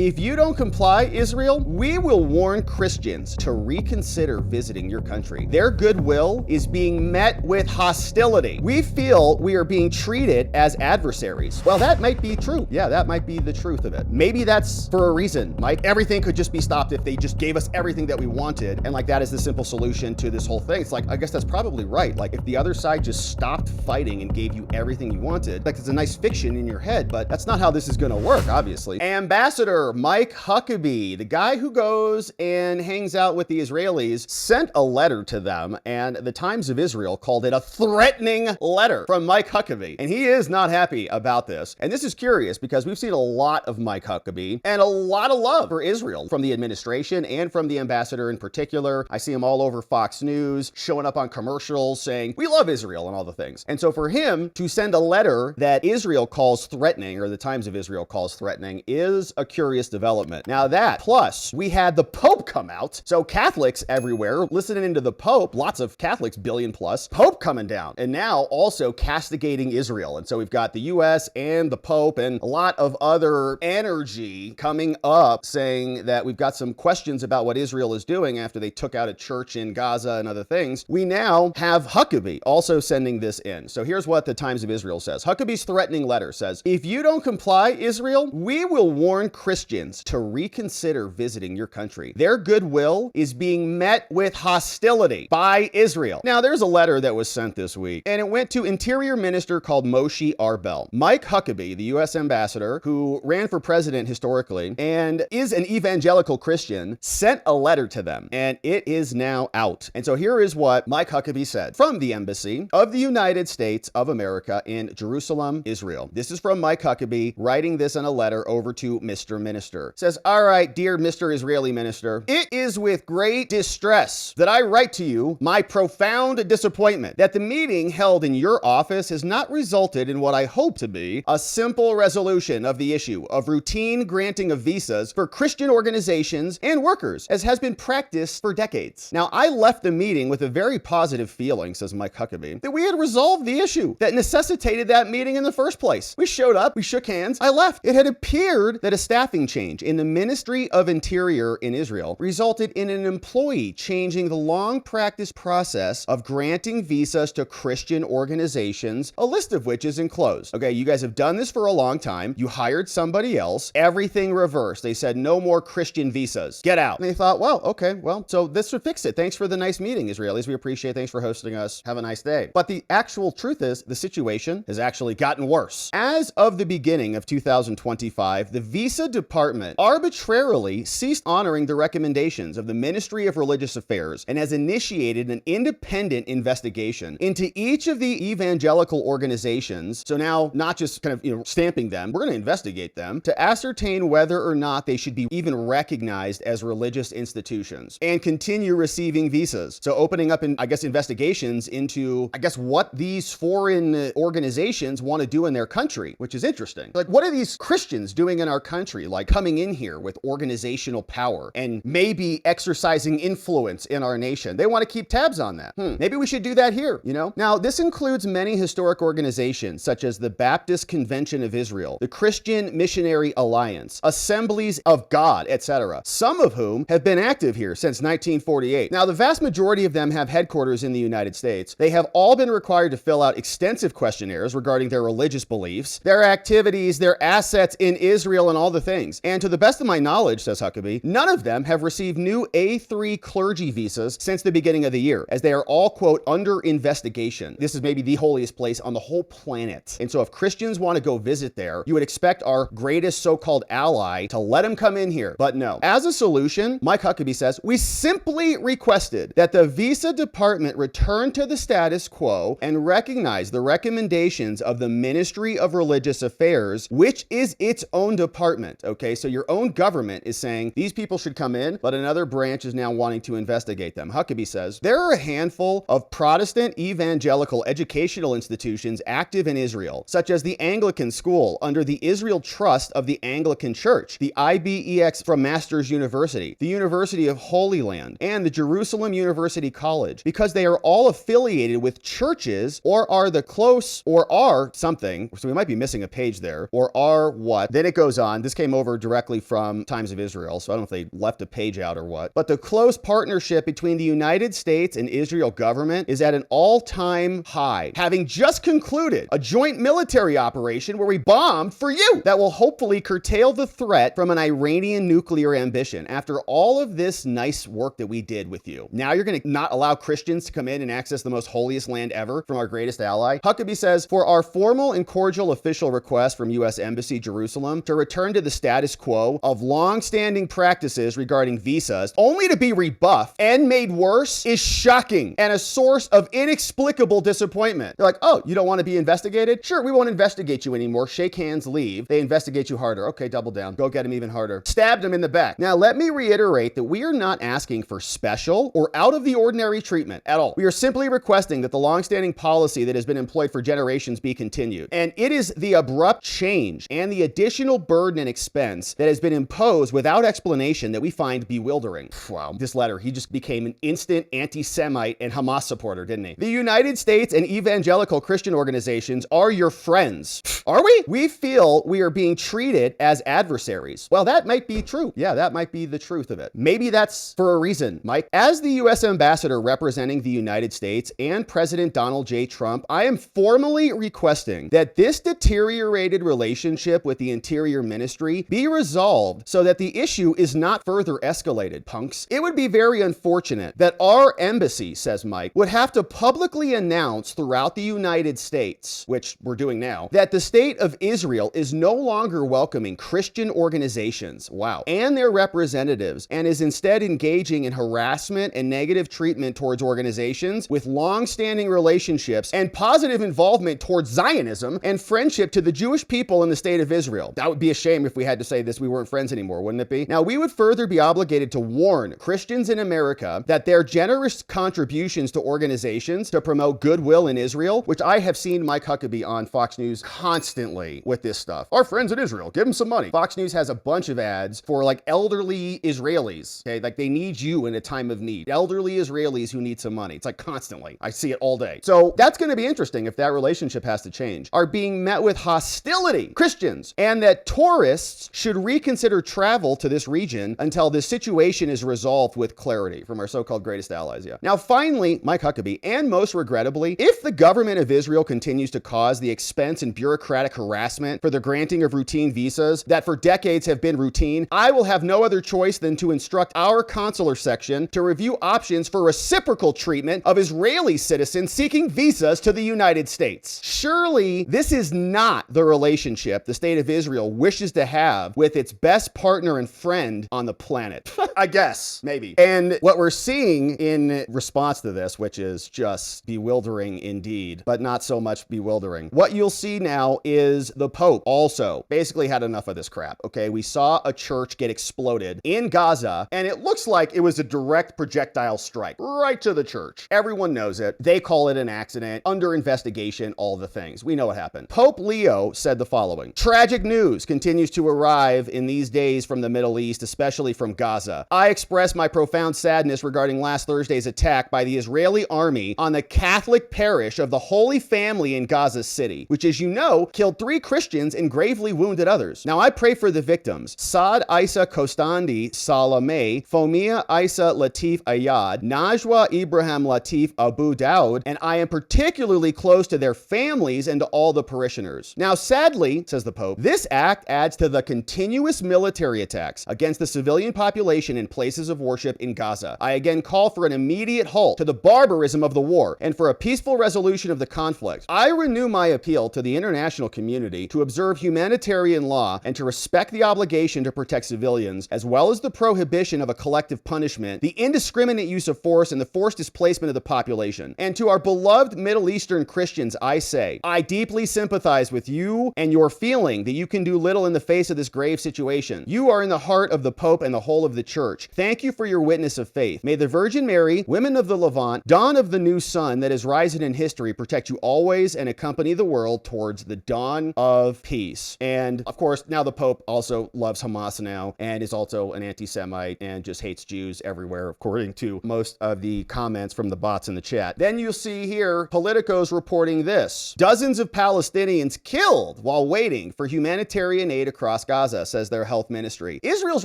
If you don't comply, Israel, we will warn Christians to reconsider visiting your country. Their goodwill is being met with hostility. We feel we are being treated as adversaries. Well, that might be true. Yeah, that might be the truth of it. Maybe that's for a reason, Mike. Everything could just be stopped if they just gave us everything that we wanted. And like that is the simple solution to this whole thing. It's like, I guess that's probably right. Like if the other side just stopped fighting and gave you everything you wanted, like it's a nice fiction in your head, but that's not how this is gonna work, obviously. Ambassador Mike Huckabee, the guy who goes and hangs out with the Israelis, sent a letter to them, and the Times of Israel called it a threatening letter from Mike Huckabee. And he is not happy about this. And this is curious because we've seen a lot of Mike Huckabee and a lot of love for Israel from the administration and from the ambassador in particular. I see him all over Fox News, showing up on commercials saying, we love Israel and all the things. And so for him to send a letter that Israel calls threatening, or the Times of Israel calls threatening, is a curious development. Now that, plus we had the Pope come out. So Catholics everywhere listening into the Pope, lots of Catholics, billion plus, Pope coming down, and now also castigating Israel. And so we've got the US and the Pope and a lot of other energy coming up saying that we've got some questions about what Israel is doing after they took out a church in Gaza and other things. We now have Huckabee also sending this in. So here's what the Times of Israel says. Huckabee's threatening letter says, if you don't comply, Israel, we will warn Christians to reconsider visiting your country. Their goodwill is being met with hostility by Israel. Now, there's a letter that was sent this week, and it went to Interior Minister called Moshe Arbel. Mike Huckabee, the U.S. ambassador, who ran for president historically and is an evangelical Christian, sent a letter to them, and it is now out. And so here is what Mike Huckabee said from the Embassy of the United States of America in Jerusalem, Israel. This is from Mike Huckabee writing this in a letter over to Mr. Minister. It says, all right, dear Mr. Israeli Minister, it is with great distress that I write to you my profound disappointment that the meeting held in your office has not resulted in what I hope to be a simple resolution of the issue of routine granting of visas for Christian organizations and workers, as has been practiced for decades. Now, I left the meeting with a very positive feeling, says Mike Huckabee, that we had resolved the issue that necessitated that meeting in the first place. We showed up, we shook hands, I left. It had appeared that a staffing change in the Ministry of Interior in Israel resulted in an employee changing the long practice process of granting visas to Christian organizations, a list of which is enclosed. Okay, you guys have done this for a long time. You hired somebody else. Everything reversed. They said, no more Christian visas. Get out. And they thought, well, okay, well, so this would fix it. Thanks for the nice meeting, Israelis. We appreciate it. Thanks for hosting us. Have a nice day. But the actual truth is the situation has actually gotten worse. As of the beginning of 2025, the visa department arbitrarily ceased honoring the recommendations of the Ministry of Religious Affairs and has initiated an independent investigation into each of the evangelical organizations. So now not just kind of, stamping them, we're going to investigate them to ascertain whether or not they should be even recognized as religious institutions and continue receiving visas. So opening up, investigations into, what these foreign organizations want to do in their country, which is interesting. Like, what are these Christians doing in our country? Like coming in here with organizational power and maybe exercising influence in our nation. They want to keep tabs on that. Maybe we should do that here, Now, this includes many historic organizations such as the Baptist Convention of Israel, the Christian Missionary Alliance, Assemblies of God, etc., some of whom have been active here since 1948. Now, the vast majority of them have headquarters in the United States. They have all been required to fill out extensive questionnaires regarding their religious beliefs, their activities, their assets in Israel, and all the things. And to the best of my knowledge, says Huckabee, none of them have received new A3 clergy visas since the beginning of the year, as they are all, quote, under investigation. This is maybe the holiest place on the whole planet. And so if Christians want to go visit there, you would expect our greatest so-called ally to let them come in here. But no. As a solution, Mike Huckabee says, we simply requested that the visa department return to the status quo and recognize the recommendations of the Ministry of Religious Affairs, which is its own department. Okay, so your own government is saying these people should come in, but another branch is now wanting to investigate them. Huckabee says, there are a handful of Protestant evangelical educational institutions active in Israel, such as the Anglican School under the Israel Trust of the Anglican Church, the IBEX from Masters University, the University of Holy Land, and the Jerusalem University College, because they are all affiliated with churches or are the close or are something. So we might be missing a page there, or are what? Then it goes on. This came over over directly from Times of Israel, so I don't know if they left a page out or what. But the close partnership between the United States and Israel government is at an all-time high, having just concluded a joint military operation where we bombed for you that will hopefully curtail the threat from an Iranian nuclear ambition. After all of this nice work that we did with you, now you're going to not allow Christians to come in and access the most holiest land ever from our greatest ally? Huckabee says, for our formal and cordial official request from U.S. Embassy Jerusalem to return to the status quo of long-standing practices regarding visas, only to be rebuffed and made worse, is shocking and a source of inexplicable disappointment. They're like, oh, you don't want to be investigated? Sure, we won't investigate you anymore. Shake hands, leave. They investigate you harder. Okay, double down. Go get him even harder. Stabbed him in the back. Now, let me reiterate that we are not asking for special or out of the ordinary treatment at all. We are simply requesting that the long-standing policy that has been employed for generations be continued. And it is the abrupt change and the additional burden and expense that has been imposed without explanation that we find bewildering. Wow, this letter, he just became an instant anti-Semite and Hamas supporter, didn't he? The United States and evangelical Christian organizations are your friends. Are we? We feel we are being treated as adversaries. Well, that might be true. Yeah, that might be the truth of it. Maybe that's for a reason, Mike. As the U.S. ambassador representing the United States and President Donald J. Trump, I am formally requesting that this deteriorated relationship with the Interior Ministry be resolved so that the issue is not further escalated, punks. It would be very unfortunate that our embassy, says Mike, would have to publicly announce throughout the United States, which we're doing now, that the state of Israel is no longer welcoming Christian organizations, wow, and their representatives, and is instead engaging in harassment and negative treatment towards organizations with long-standing relationships and positive involvement towards Zionism and friendship to the Jewish people in the state of Israel. That would be a shame if we had to say this, we weren't friends anymore, wouldn't it be? Now, we would further be obligated to warn Christians in America that their generous contributions to organizations to promote goodwill in Israel, which I have seen Mike Huckabee on Fox News constantly with this stuff. Our friends in Israel, give them some money. Fox News has a bunch of ads for like elderly Israelis, okay? Like they need you in a time of need. Elderly Israelis who need some money. It's like constantly. I see it all day. So that's going to be interesting if that relationship has to change. Are being met with hostility, Christians, and that tourists should reconsider travel to this region until this situation is resolved with clarity from our so-called greatest allies. Yeah. Now, finally, Mike Huckabee, and most regrettably, if the government of Israel continues to cause the expense and bureaucratic harassment for the granting of routine visas that for decades have been routine, I will have no other choice than to instruct our consular section to review options for reciprocal treatment of Israeli citizens seeking visas to the United States. Surely, this is not the relationship the state of Israel wishes to have with its best partner and friend on the planet. I guess, maybe. And what we're seeing in response to this, which is just bewildering indeed, but not so much bewildering. What you'll see now is the Pope also basically had enough of this crap, okay? We saw a church get exploded in Gaza, and it looks like it was a direct projectile strike right to the church. Everyone knows it. They call it an accident, under investigation, all the things. We know what happened. Pope Leo said the following: tragic news continues to arrive in these days from the Middle East, especially from Gaza. I express my profound sadness regarding last Thursday's attack by the Israeli army on the Catholic parish of the Holy Family in Gaza City, which, as you know, killed 3 Christians and gravely wounded others. Now, I pray for the victims: Saad Isa Kostandi Salameh, Fomia Isa Latif Ayad, Najwa Ibrahim Latif Abu Daud, and I am particularly close to their families and to all the parishioners. Now, sadly, says the Pope, this act adds to the continuous military attacks against the civilian population in places of worship in Gaza. I again call for an immediate halt to the barbarism of the war and for a peaceful resolution of the conflict. I renew my appeal to the international community to observe humanitarian law and to respect the obligation to protect civilians, as well as the prohibition of a collective punishment, the indiscriminate use of force, and the forced displacement of the population. And to our beloved Middle Eastern Christians, I say, I deeply sympathize with you and your feeling that you can do little in the face of this grave situation. You are in the heart of the Pope and the whole of the Church. Thank you for your witness of faith. May the Virgin Mary, women of the Levant, dawn of the new sun that is rising in history, protect you always and accompany the world towards the dawn of peace. And of course, now the Pope also loves Hamas now and is also an anti-Semite and just hates Jews everywhere, according to most of the comments from the bots in the chat. Then you'll see here, Politico's reporting this: dozens of Palestinians killed while waiting for humanitarian aid across Gaza. Gaza, says their health ministry. Israel's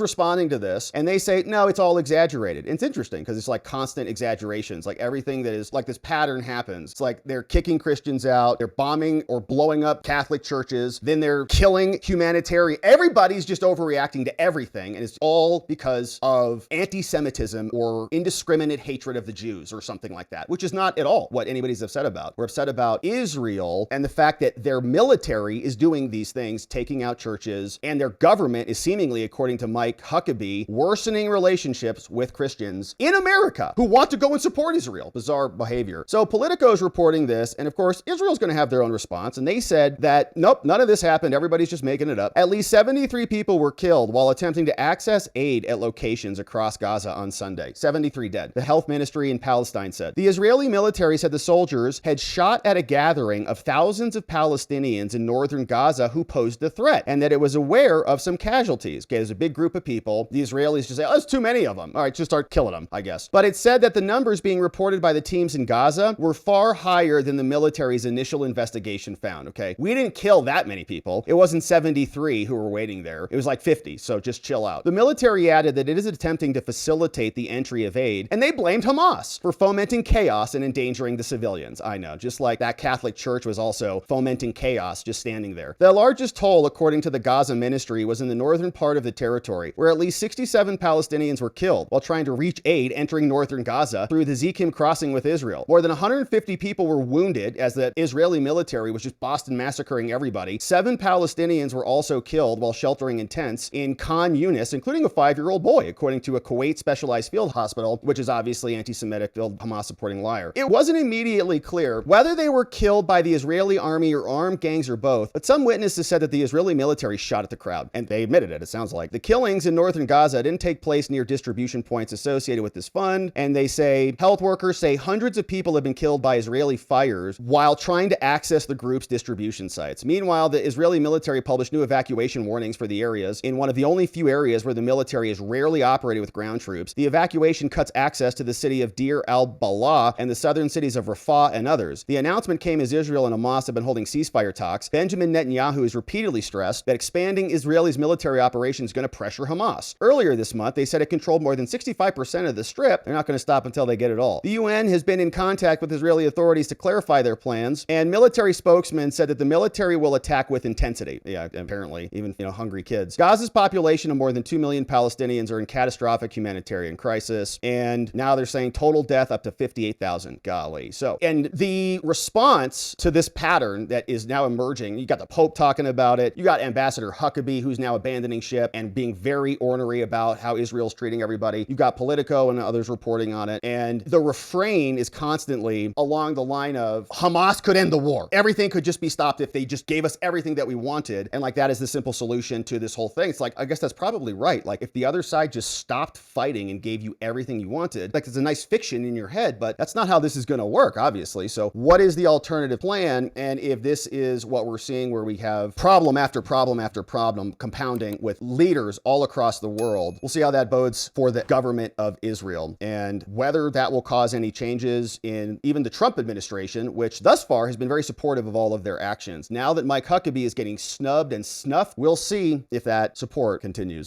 responding to this, and they say, no, it's all exaggerated. It's interesting because it's like constant exaggerations. Like everything that is like this pattern happens. It's like they're kicking Christians out, they're bombing or blowing up Catholic churches, then they're killing humanitarian. Everybody's just overreacting to everything, and it's all because of anti-Semitism or indiscriminate hatred of the Jews or something like that, which is not at all what anybody's upset about. We're upset about Israel and the fact that their military is doing these things, taking out churches, and their government is seemingly, according to Mike Huckabee, worsening relationships with Christians in America who want to go and support Israel. Bizarre behavior. So Politico is reporting this, and of course, Israel's going to have their own response, and they said that, nope, none of this happened. Everybody's just making it up. At least 73 people were killed while attempting to access aid at locations across Gaza on Sunday. 73 dead. The health ministry in Palestine said. The Israeli military said the soldiers had shot at a gathering of thousands of Palestinians in northern Gaza who posed a threat, and that it was aware of some casualties. Okay, there's a big group of people. The Israelis just say, oh, there's too many of them. All right, just start killing them, I guess. But it said that the numbers being reported by the teams in Gaza were far higher than the military's initial investigation found, okay? We didn't kill that many people. It wasn't 73 who were waiting there. It was like 50, so just chill out. The military added that it is attempting to facilitate the entry of aid, and they blamed Hamas for fomenting chaos and endangering the civilians. I know, just like that Catholic church was also fomenting chaos just standing there. The largest toll, according to the Gaza ministry, was in the northern part of the territory, where at least 67 Palestinians were killed while trying to reach aid entering northern Gaza through the Zikim crossing with Israel. More than 150 people were wounded as the Israeli military was just Boston massacring everybody. 7 Palestinians were also killed while sheltering in tents in Khan Yunis, including a 5-year-old boy, according to a Kuwait specialized field hospital, which is obviously anti-Semitic, filled Hamas supporting liar. It wasn't immediately clear whether they were killed by the Israeli army or armed gangs or both, but some witnesses said that the Israeli military shot at the crowd, and they admitted it sounds like. The killings in northern Gaza didn't take place near distribution points associated with this fund, and they say health workers say hundreds of people have been killed by Israeli fires while trying to access the group's distribution sites. Meanwhile, the Israeli military published new evacuation warnings for the areas in one of the only few areas where the military has rarely operated with ground troops. The evacuation cuts access to the city of Deir al-Balah and the southern cities of Rafah and others. The announcement came as Israel and Hamas have been holding ceasefire talks. Benjamin Netanyahu has repeatedly stressed that expanding Israel's military operation is going to pressure Hamas. Earlier this month, they said it controlled more than 65% of the strip. They're not going to stop until they get it all. The UN has been in contact with Israeli authorities to clarify their plans, and military spokesman said that the military will attack with intensity. Yeah, apparently, even, hungry kids. Gaza's population of more than 2 million Palestinians are in catastrophic humanitarian crisis, and now they're saying total death up to 58,000. Golly. So, and the response to this pattern that is now emerging, you got the Pope talking about it, you got Ambassador Huckabee, who's now abandoning ship and being very ornery about how Israel's treating everybody. You've got Politico and others reporting on it, and the refrain is constantly along the line of Hamas could end the war. Everything could just be stopped if they just gave us everything that we wanted, and like that is the simple solution to this whole thing. It's like, I guess that's probably right. Like if the other side just stopped fighting and gave you everything you wanted, like it's a nice fiction in your head, but that's not how this is going to work, obviously. So what is the alternative plan? And if this is what we're seeing, where we have problem after problem after problem compounding with leaders all across the world, we'll see how that bodes for the government of Israel and whether that will cause any changes in even the Trump administration, which thus far has been very supportive of all of their actions. Now that Mike Huckabee is getting snubbed and snuffed, we'll see if that support continues.